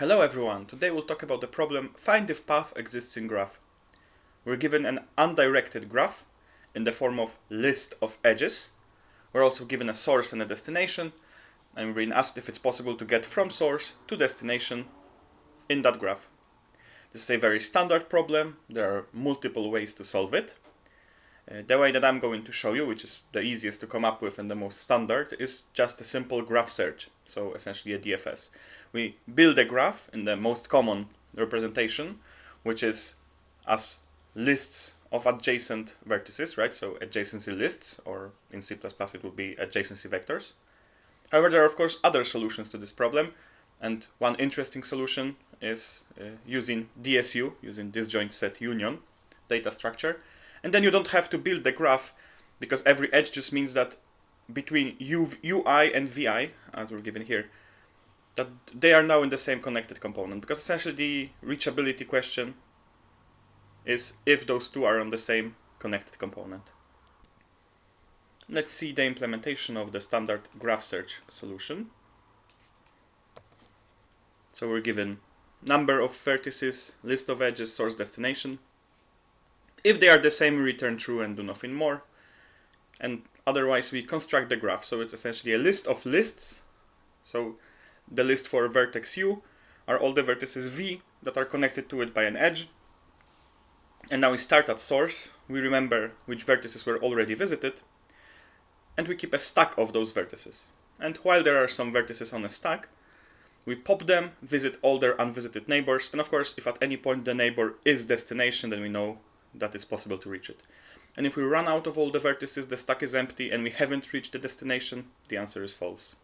Hello everyone, today we'll talk about the problem find if path exists in graph. We're given an undirected graph in the form of list of edges. We're also given a source and a destination, and we're being asked if it's possible to get from source to destination in that graph. This is a very standard problem. There are multiple ways to solve it. The way that I'm going to show you, which is the easiest to come up with and the most standard, is just a simple graph search, so essentially a DFS. We build a graph in the most common representation, which is as lists of adjacent vertices, right? So adjacency lists, or in C++ it would be adjacency vectors. However, there are of course other solutions to this problem, and one interesting solution is using DSU, using disjoint set union data structure. And then you don't have to build the graph, because every edge just means that between UI and VI, as we're given here, that they are now in the same connected component, because essentially the reachability question is if those two are on the same connected component. Let's see the implementation of the standard graph search solution. So we're given number of vertices, list of edges, source, destination. If they are the same, we return true and do nothing more. And otherwise we construct the graph. So it's essentially a list of lists. So the list for vertex U are all the vertices V that are connected to it by an edge. And now we start at source. We remember which vertices were already visited. And we keep a stack of those vertices. And while there are some vertices on a stack, we pop them, visit all their unvisited neighbors. And of course, if at any point the neighbor is destination, then we know that it's possible to reach it. And if we run out of all the vertices, the stack is empty, and we haven't reached the destination, the answer is false.